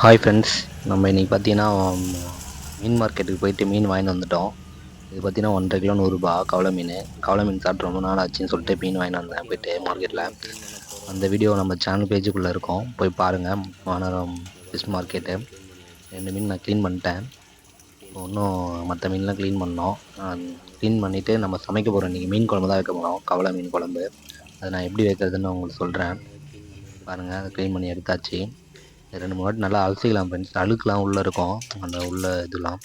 Hi friends, நம்ம இன்றைக்கி பார்த்தீங்கன்னா மீன் மார்க்கெட்டுக்கு போயிட்டு மீன் வாங்கிட்டு வந்துட்டோம். இது பார்த்தீங்கன்னா 1.5 கிலோ 100 ரூபா கவலை மீன். கவலை மீன் சாப்பிட்டு ரொம்ப நாள் ஆச்சுன்னு சொல்லிட்டு மீன் வாங்கிட்டு வந்தேன் போயிட்டு மார்க்கெட்டில். அந்த வீடியோ நம்ம சேனல் பேஜுக்குள்ளே இருக்கும், போய் பாருங்கள். வானரம் ஃபிஷ் மார்க்கெட்டு 2 மீன் நான் க்ளீன் பண்ணிட்டேன். இன்னும் மற்ற மீன்லாம் க்ளீன் பண்ணோம். க்ளீன் பண்ணிவிட்டு நம்ம சமைக்க போகிறோம். இன்றைக்கி மீன் குழம்பு தான் வைக்க போகிறோம், கவலை மீன் குழம்பு. அதை நான் எப்படி வைக்கிறதுன்னு உங்களுக்கு சொல்கிறேன் பாருங்கள். அதை க்ளீன் பண்ணி எடுத்தாச்சு. 2-3 வாட்டி நல்லா அலசிக்கலாம் ஃப்ரெண்ட்ஸ். அழுக்குலாம் உள்ளே இருக்கும், அந்த உள்ள இதெல்லாம்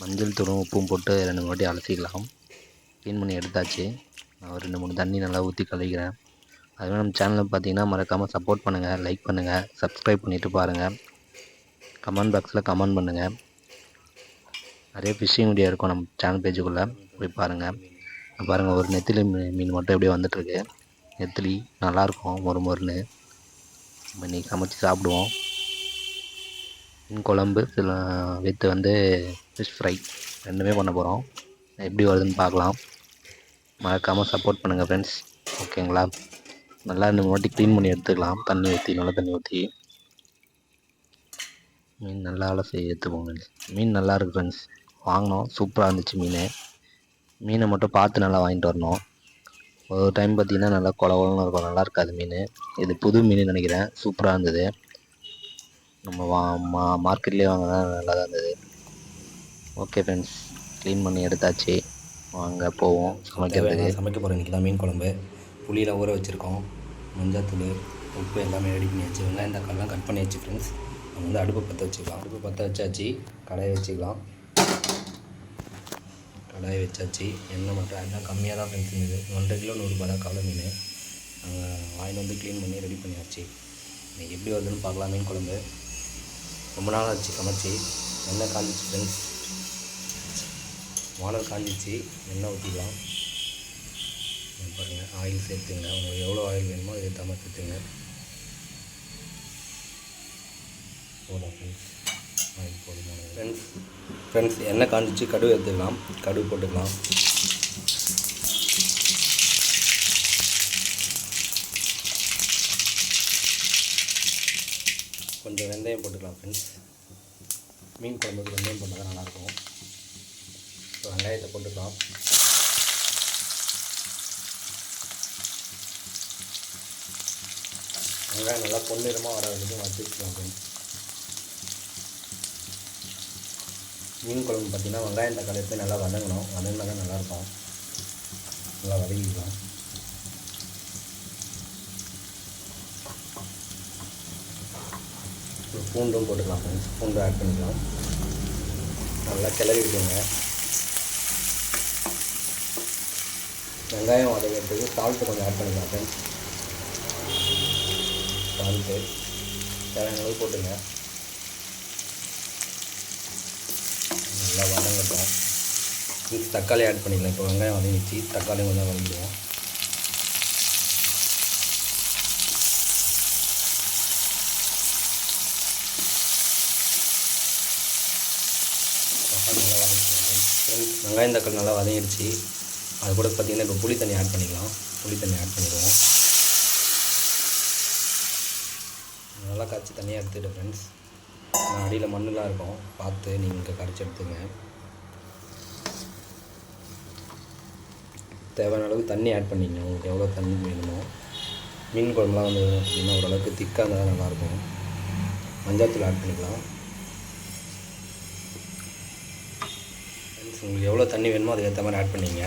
மஞ்சள் தூளும் உப்பும் போட்டு 2-3 வாட்டி அலசிக்கலாம். க்ளீன் பண்ணி எடுத்தாச்சு. நான் ஒரு 2-3 தண்ணி நல்லா ஊற்றி கழுவிக்கிறேன். அதுவே நம்ம சேனலில் பார்த்தீங்கன்னா மறக்காமல் சப்போர்ட் பண்ணுங்கள், லைக் பண்ணுங்கள், சப்ஸ்கிரைப் பண்ணிவிட்டு பாருங்கள். கமெண்ட் பாக்ஸில் கமெண்ட் பண்ணுங்கள். நிறைய ஃபிஷ்ஷிங் வீடியோ இருக்கும் நம்ம சேனல் பேஜுக்குள்ளே, போய் பாருங்கள். பாருங்கள், ஒரு நெத்திலி மீன் மட்டும் எப்படியே வந்துட்டுருக்கு. நெத்திலி நல்லாயிருக்கும் மொறு மொறுன்னு. நம்ம இன்றைக்கி சமைச்சி சாப்பிடுவோம். மீன் குழம்பு வித்து ஃபிஷ் ஃப்ரை ரெண்டுமே பண்ண போகிறோம். எப்படி வருதுன்னு பார்க்கலாம். மறக்காமல் சப்போர்ட் பண்ணுங்கள் ஃப்ரெண்ட்ஸ், ஓகேங்களா? நல்லா 2 வாட்டி க்ளீன் பண்ணி எடுத்துக்கலாம். தண்ணி ஊற்றி, நல்லா தண்ணி ஊற்றி மீன் நல்லா அலசி எடுத்துப்போம் ஃப்ரெண்ட்ஸ். மீன் நல்லா இருக்குது ஃப்ரெண்ட்ஸ். வாங்கினோம், சூப்பராக இருந்துச்சு மீன். மீனை மட்டும் பார்த்து நல்லா வாங்கிட்டு வரணும். ஒரு டைம் பார்த்திங்கன்னா நல்லா குளவலன்னு இருக்கும், நல்லா இருக்காது மீன். இது புது மீன் நினைக்கிறேன், சூப்பராக இருந்தது. நம்ம மார்க்கெட்லேயே வாங்கினா நல்லா தான் இருந்தது. ஓகே ஃப்ரெண்ட்ஸ், க்ளீன் பண்ணி எடுத்தாச்சு. வாங்க போவோம் சமைக்கிறதுக்கு. சமைக்க போகிறோம் இன்றைக்கி தான் மீன் குழம்பு. புளியில் ஊற வச்சுருக்கோம். மஞ்சள், உப்பு எல்லாமே ரெடி பண்ணி வச்சு, வெங்காயம் தக்காளிலாம் கட் பண்ணி வச்சு ஃப்ரெண்ட்ஸ். நம்ம அடுப்பு பற்ற வச்சுக்கலாம். அடுப்பு பற்ற வச்சாச்சு. கடாயை வச்சுக்கலாம். கடாயை வச்சாச்சு. எண்ணெய் மட்டும் எண்ணெய் கம்மியாக தான் ஃப்ரெண்ட்ஸ் இருந்தது. 1.5 கிலோ 100 ரூபா தான் கவலை மீன். வாங்கிட்டு க்ளீன் பண்ணி ரெடி பண்ணியாச்சு. இன்றைக்கி எப்படி வருதுன்னு பார்க்கலாம். மீன் குழம்பு ரொம்ப நாள் ஆச்சு சமைச்சி. எண்ணெய் காஞ்சிச்சு ஃப்ரெண்ட்ஸ். வானல் காஞ்சிச்சு. எண்ணெய் ஊற்றிக்கலாம். பாருங்கள், ஆயில் சேர்த்துங்க. உங்களுக்கு எவ்வளோ ஆயில் வேணுமோ அது ஏற்ற மாதிரி சேர்த்துங்க. போதும் ஃப்ரெண்ட்ஸ், ஆயில் போதுமான ஃப்ரெண்ட்ஸ். எண்ணெய் காஞ்சிச்சு. கடுகு எடுத்துக்கலாம். கடுகு போட்டுக்கலாம். கொஞ்சம் வெந்தயம் போட்டுக்கலாம் ஃப்ரெண்ட்ஸ். மீன் குழம்புக்கு வெந்தயம் போட்டால் தான் நல்லாயிருக்கும். இப்போ வெங்காயத்தை போட்டுக்கலாம். வெங்காயம் நல்லா பொன்னிறமாக வர வரைக்கும் வச்சுக்கலாம் ஃப்ரெண்ட்ஸ். மீன் குழம்பு பார்த்திங்கன்னா வெங்காயம் தக்காளி போய் நல்லா வதங்கணும். வதங்கினா தான் நல்லாயிருக்கும். நல்லா வதங்கிக்கலாம். பூண்டும் போட்டுக்கலாம் ஃப்ரெண்ட்ஸ். பூண்டு ஆட் பண்ணிக்கலாம். நல்லா கிளறி விடுங்க. வெங்காயம் வதங்கிறதுக்கு சால்ட்டு கொஞ்சம் ஆட் பண்ணிக்கலாம் ஃப்ரெண்ட்ஸ். சால்ட்டு தேவையான அளவு போட்டுங்க. நல்லா வதங்கட்டும். தக்காளி ஆட் பண்ணிக்கலாம். இப்போ வெங்காயம் வதங்கிச்சு. தக்காளியும் கொஞ்சம் வதங்கிடுவோம். நல்லா வதங்கிக்கலாம் ஃப்ரெண்ட்ஸ். வெங்காயம் தக்காளி நல்லா வதங்கிடுச்சு. அது கூட பார்த்திங்கன்னா இப்போ புளி தண்ணி ஆட் பண்ணிக்கலாம். புளி தண்ணி ஆட் பண்ணிடுவோம். நல்லா கரைச்சி தண்ணியாக எடுத்துக்கிட்டேன் ஃப்ரெண்ட்ஸ். அடியில் மண்ணெலாம் இருக்கும், பார்த்து நீங்கள் கரைச்சி எடுத்துங்க. தேவையான அளவுக்கு தண்ணி ஆட் பண்ணிங்க. உங்களுக்கு எவ்வளோ தண்ணி வேணுமோ. மீன் குழம்புலாம் பார்த்திங்கன்னா ஓரளவுக்கு திக்காக இருந்தால் தான் நல்லாயிருக்கும். மஞ்சாத்தூள் ஆட் பண்ணிக்கலாம். ஃப்ரெண்ட்ஸ், உங்களுக்கு எவ்வளோ தண்ணி வேணுமோ அதுக்கு ஏற்ற மாதிரி ஆட் பண்ணிங்க.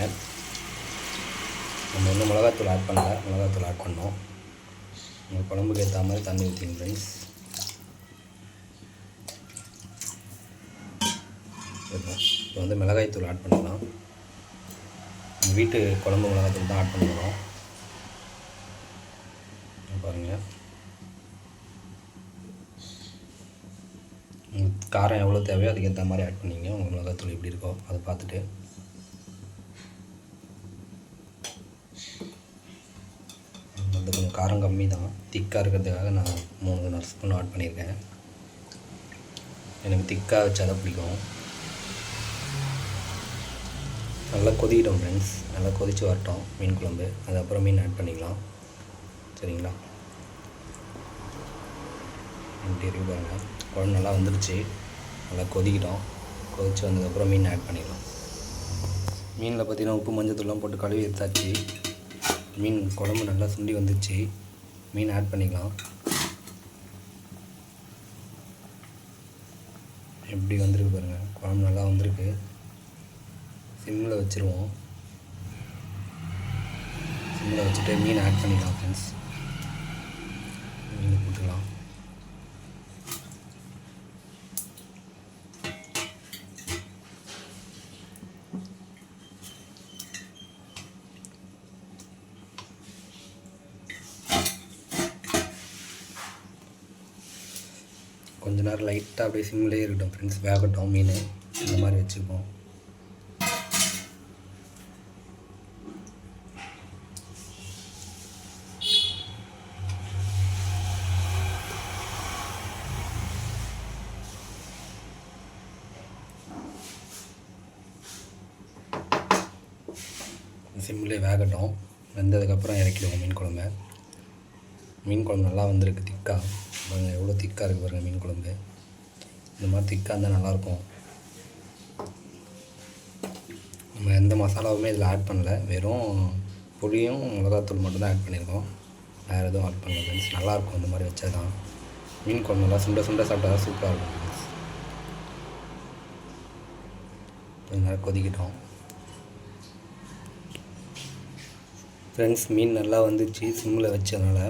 நம்ம இன்னும் மிளகாத்தூள் ஆட் பண்ணல. மிளகாத்தூள் ஆட் பண்ணோம். உங்கள் குழம்புக்கு ஏற்ற மாதிரி தண்ணி ஊற்றிங்க ஃப்ரெண்ட்ஸ். இப்போ மிளகாய்த்தூள் ஆட் பண்ணிக்கலாம். வீட்டு குழம்பு மிளகாத்தூள் தான் ஆட் பண்ணிக்கிறோம். பாருங்கள், உங்களுக்கு காரம் எவ்வளோ தேவையோ அதுக்கேற்ற மாதிரி ஆட் பண்ணிங்க. உங்கள் மிளகாத்தூள் எப்படி இருக்கோ அதை பார்த்துட்டு. அது கொஞ்சம் காரம் கம்மி தான். திக்காக இருக்கிறதுக்காக நான் 3 ஸ்பூன் ஆட் பண்ணியிருக்கேன். எனக்கு திக்காக வச்சா தான் பிடிக்கும். நல்லா கொதிக்கிட்டோம் ஃப்ரெண்ட்ஸ். நல்லா கொதித்து வரட்டும் மீன் குழம்பு. அதுக்கப்புறம் மீன் ஆட் பண்ணிக்கலாம். சரிங்களா? எப்படி இருக்கு பாருங்கள். குழம்பு நல்லா வந்துடுச்சு. நல்லா கொதிக்கிட்டோம். கொதித்து வந்ததுக்கப்புறம் மீன் ஆட் பண்ணிடலாம். மீனில் பார்த்திங்கன்னா உப்பு மஞ்சத்தூள்லாம் போட்டு கழுவி எடுத்தாச்சு. மீன் குழம்பு நல்லா சுண்டி வந்துடுச்சு. மீன் ஆட் பண்ணிக்கலாம். எப்படி வந்திருக்கு பாருங்கள், குழம்பு நல்லா வந்திருக்கு. சிம்மில் வச்சுருவோம். சிம்மில் வச்சுட்டு மீன் ஆட் பண்ணிக்கலாம் ஃப்ரெண்ட்ஸ். மீன் போட்டுக்கலாம். கொஞ்ச நேரம் லைட்டாக அப்படியே சிம்மிலே இருக்கட்டும் ஃப்ரெண்ட்ஸ், வேகட்டும். மீன் இந்த மாதிரி வச்சுப்போம். சிம்மிலே வேகட்டும். வெந்ததுக்கப்புறம் இறக்கிடுவோம் மீன் குழம்பு. மீன் குழம்பு நல்லா வந்திருக்கு திக்காக. பாருங்கள் எவ்வளோ திக்காக இருக்குது பாருங்கள் மீன் குழம்பு. இந்த மாதிரி திக்காக இருந்தால் நல்லாயிருக்கும். நம்ம எந்த மசாலாவுமே இதில் ஆட் பண்ணல, வெறும் புளியும் மிளகாத்தூள் மட்டும்தான் ஆட் பண்ணியிருக்கோம். வேறு எதுவும் ஆட் பண்ணல ஃப்ரெண்ட்ஸ். நல்லாயிருக்கும் இந்த மாதிரி வச்சா தான். மீன் குழம்பு நல்லா சுண்ட சுண்ட சாப்பிட்டா தான் சூப்பராக இருக்கும் ஃப்ரெண்ட்ஸ். கொஞ்சம் நேரம் கொதிக்கிட்டோம் ஃப்ரெண்ட்ஸ். மீன் நல்லா வந்துச்சு சிம்மில் வச்சதுனால.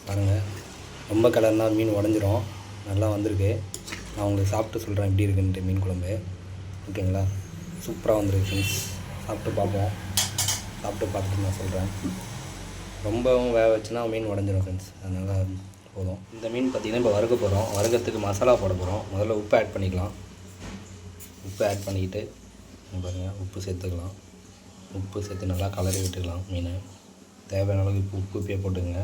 பாருங்கள், ரொம்ப கலர்னா மீன் உடஞ்சிரும். நல்லா வந்திருக்கு. நான் உங்களுக்கு சாப்பிட்டு சொல்கிறேன் எப்படி இருக்குன்ட்டு மீன் குழம்பு. ஓகேங்களா? சூப்பராக வந்துருக்கு ஃப்ரெண்ட்ஸ். சாப்பிட்டு பார்ப்போம். சாப்பிட்டு பார்த்துட்டு நான் சொல்கிறேன். ரொம்பவும் வேக வச்சுன்னா மீன் உடஞ்சிரும் ஃப்ரெண்ட்ஸ். அதனால் போதும். இந்த மீன் பார்த்திங்கன்னா இப்போ வறுக்க போகிறோம். வறுக்கிறதுக்கு மசாலா போட போகிறோம். முதல்ல உப்பு ஆட் பண்ணிக்கலாம். உப்பு ஆட் பண்ணிக்கிட்டு பாருங்கள், உப்பு சேர்த்துக்கலாம். உப்பு சேர்த்து நல்லா கலரி விட்டுக்கலாம். மீன் தேவையான அளவுக்கு உப்பு இப்பயே போட்டுங்க.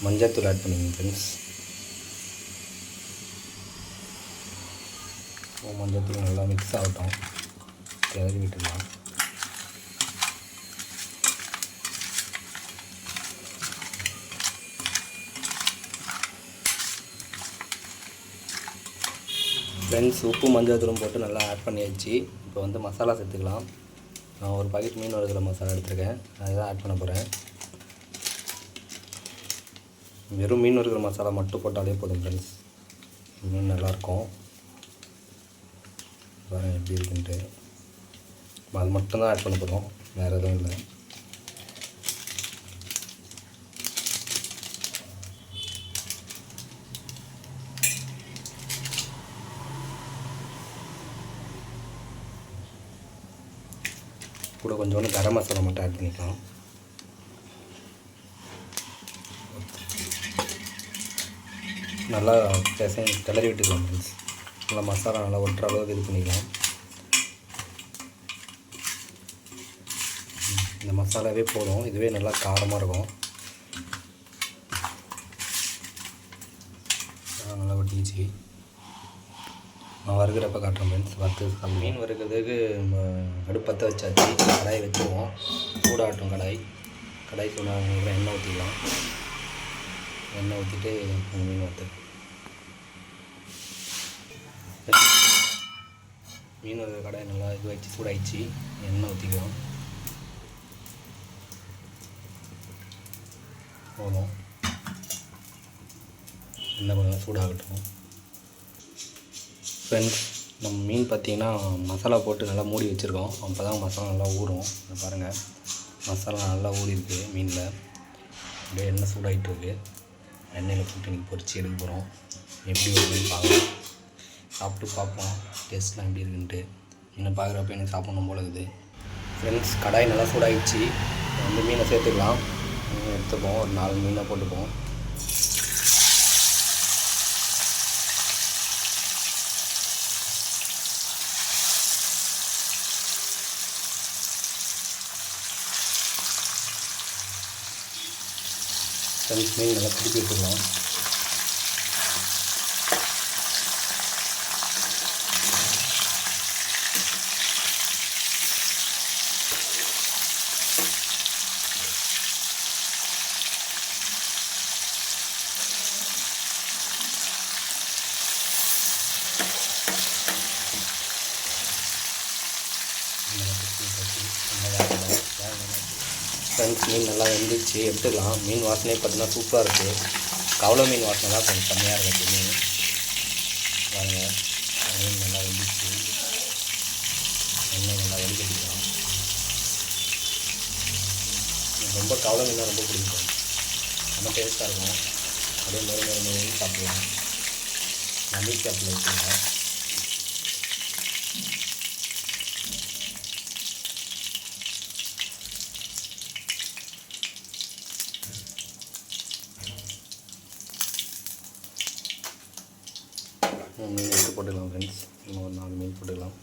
மஞ்சத்தூள் ஆட் பண்ணிங்க ஃப்ரெண்ட்ஸ். மஞ்சத்தூள் நல்லா மிக்ஸ் ஆகட்டும். கிளறி விட்டுக்கலாம். ஃப்ரெண்ட்ஸ், உப்பு மஞ்சத்தூளும் போட்டு நல்லா ஆட் பண்ணியாச்சு. இப்போ வந்து மசாலா சேர்த்துக்கலாம். நான் ஒரு பாக்கெட் மீன் வறுக்கிற மசாலா எடுத்துருக்கேன். அதுதான் ஆட் பண்ண போகிறேன். வெறும் மீன் வறுக்கிற மசாலா மட்டும் போட்டாலே போதும் ஃப்ரெண்ட்ஸ். மீன் நல்லாயிருக்கும். பாருங்கள் எப்படி இருக்குன்ட்டு. அது மட்டும்தான் ஆட் பண்ண போகிறோம், வேறு எதுவும் இல்லை. கூட கொஞ்சோண்டு கரம் மசாலா மட்டும் ஆட் பண்ணிக்கலாம். நல்லா கிளறி விட்டுக்கலாம் ஃப்ரெண்ட்ஸ். நல்லா மசாலா நல்லா ஒட்டுற அளவுக்கு இது பண்ணிக்கலாம். இந்த மசாலாவே போதும். இதுவே நல்லா காரமாக இருக்கும். நல்லா ஒட்டிச்சு. நான் வறுக்கிறப்ப காட்டுறேன் ஃப்ரெண்ட்ஸ். வறுத்து மீன் வறுக்கிறதுக்கு அடுப்பத்தை வச்சாச்சு. கடாயை வச்சுருவோம். சூடாகட்டும் கடாய். கடாய் சூடாக எண்ணெய் ஊற்றிக்கலாம். எண்ணெய் ஊற்றிட்டு மீன் வறுத்து மீன் வறுக்கிற கடாய் நல்லா இது வச்சு சூடாகிடுச்சு. எண்ணெய் ஊற்றிக்கலாம். போதும். எண்ணெய் கொஞ்சம் சூடாகட்டும் ஃப்ரெண்ட்ஸ். நம்ம மீன் பார்த்திங்கன்னா மசாலா போட்டு நல்லா மூடி வச்சுருக்கோம். அப்போ தான் மசாலா நல்லா ஊறும். பாருங்கள், மசாலா நல்லா ஊறிருக்கு மீனில். அப்படியே எண்ணெய் சூடாகிட்டுருக்கு. எண்ணெயில் போட்டு இன்றைக்கி பொரிச்சு எடுக்க போகிறோம். எப்படி வருதுன்னு பார்க்கலாம். சாப்பிட்டு பார்ப்போம் டேஸ்ட்லாம் எப்படி இருக்குன்ட்டு. இன்னும் பார்க்குறப்ப எனக்கு சாப்பிட்ணும் போல இருக்குது ஃப்ரெண்ட்ஸ். கடாய் நல்லா சூடாகிடுச்சு. வந்து மீனை சேர்த்துக்கலாம். எடுத்துப்போம். ஒரு 4 மீனை போட்டுப்போம். ஃப்ரெண்ட்ஸ், மீன் நல்லா திருப்பி விட்டுக்கலாம். ஃப்ரெண்ட்ஸ் மீன் நல்லா வெந்துச்சு, எடுத்துக்கலாம். மீன் வாசனையே பார்த்தீங்கன்னா சூப்பராக இருக்குது. கவலை மீன் வாசனை தான் கொஞ்சம் செம்மையாக இருக்குது மீன். பாருங்கள், மீன் நல்லா வெந்துச்சு. எண்ணெய் நல்லா வடிகட்டிக்கலாம். ரொம்ப கவலை மீனாக ரொம்ப பிடிக்கும், ரொம்ப டேஸ்ட்டாக இருக்கும். அப்படியே மொறு மீன் சாப்பிடலாம். நான் மீட் கேப்பில் வச்சுருக்கேன். மீன் எடுத்து போட்டுக்கலாம் ஃப்ரெண்ட்ஸ். இன்னும் ஒரு 4 மீன் போட்டுக்கலாம்.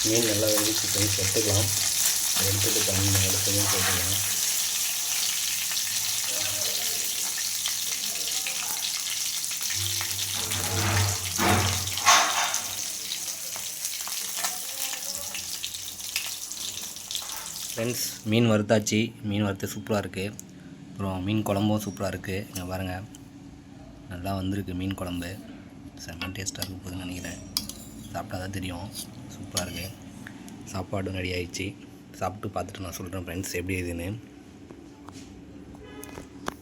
மீன் நல்லா வெந்துச்சு ஃப்ரெண்ட்ஸ், எடுத்துக்கலாம். எடுத்துட்டு தண்ணி எடுத்துமே போட்டுக்கலாம். ஃப்ரெண்ட்ஸ், மீன் வறுத்தாச்சு. மீன் வறுத்து சூப்பராக இருக்குது. அப்புறம் மீன் குழம்பும் சூப்பராக இருக்குது. இங்கே பாருங்கள், நல்லா வந்திருக்கு மீன் குழம்பு. செம்ம டேஸ்ட்டாக இருக்க போகுதுன்னு நினைக்கிறேன். சாப்பிட்டா தான் தெரியும். சூப்பராக இருக்குது. சாப்பாடும் ரெடி ஆகிடுச்சு. சாப்பிட்டு பார்த்துட்டு நான் சொல்கிறேன் ஃப்ரெண்ட்ஸ் எப்படி இதுன்னு.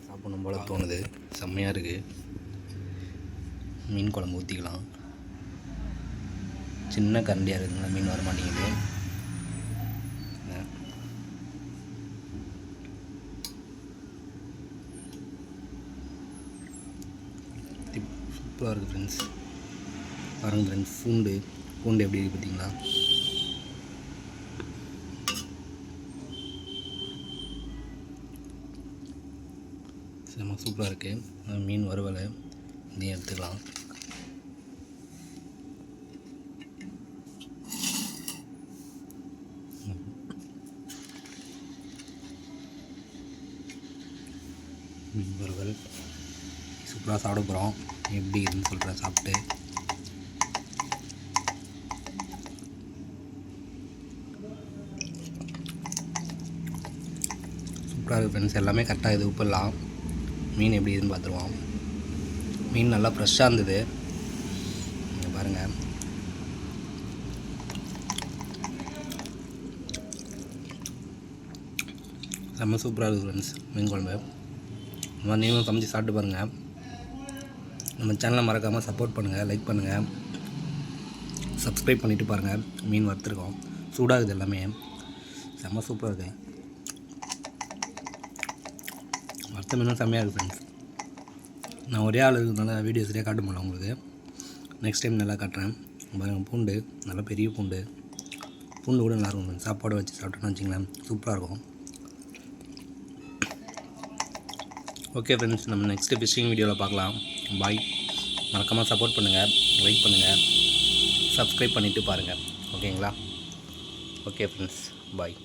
சாப்பிடணும் போல் தோணுது, செம்மையாக இருக்குது. மீன் குழம்பு ஊற்றிக்கலாம். சின்ன கரண்டியாக இருக்குதுங்களா, மீன் வர மாட்டேங்குது. சூப்பராக இருக்குது ஃப்ரெண்ட்ஸ். பாருங்கள் ஃப்ரெண்ட்ஸ், பூண்டு எப்படி இருக்குது பார்த்தீங்களா? செம்ம சூப்பராக இருக்குது. மீன் வறுவலை இதையும் எடுத்துக்கலாம். மீன் வறுவல் சூப்பராக சாப்பிட போகிறோம். எப்படி இருக்குன்னு சொல்கிறேன் சாப்பிட்டு. சூப்பராக இருக்குது ஃப்ரெண்ட்ஸ். எல்லாமே கரெக்டாக இது உப்புலாம். மீன் எப்படி இதுன்னு பார்த்துருவோம். மீன் நல்லா ஃப்ரெஷ்ஷாக இருந்தது. நீங்கள் பாருங்கள், செம்ம சூப்பராக இருக்குது ஃப்ரெண்ட்ஸ் மீன் குழம்பு. இந்த மாதிரி நீங்களும் சமைச்சு சாப்பிட்டு பாருங்கள். நம்ம சேனலை மறக்காமல் சப்போர்ட் பண்ணுங்கள், லைக் பண்ணுங்கள், சப்ஸ்கிரைப் பண்ணிவிட்டு பாருங்கள். மீன் வறுத்துருக்கோம், சூடாகுது எல்லாமே. செம்ம சூப்பராக இருக்குது. வறுத்த மீனும் செம்மையாக இருக்குது ஃப்ரெண்ட்ஸ். நான் ஒரே ஆள் இருக்கிறதுனால வீடியோ சரியாக காட்ட முடியல உங்களுக்கு. நெக்ஸ்ட் டைம் நல்லா காட்டுறேன். பாருங்கள், பூண்டு நல்லா பெரிய பூண்டு கூட நல்லாயிருக்கும் ஃப்ரெண்ட்ஸ். சாப்பாடு வச்சு சாப்பிட்டோன்னு வச்சிங்களேன், சூப்பராக இருக்கும். ஓகே ஃப்ரெண்ட்ஸ், நம்ம நெக்ஸ்ட்டு ஃபிஷ்ஷிங் வீடியோவில் பார்க்கலாம். பாய். மறக்காமல் சப்போர்ட் பண்ணுங்கள், லைக் பண்ணுங்கள், சப்ஸ்கிரைப் பண்ணிவிட்டு பாருங்கள். ஓகேங்களா? ஓகே ஃப்ரெண்ட்ஸ், பாய்.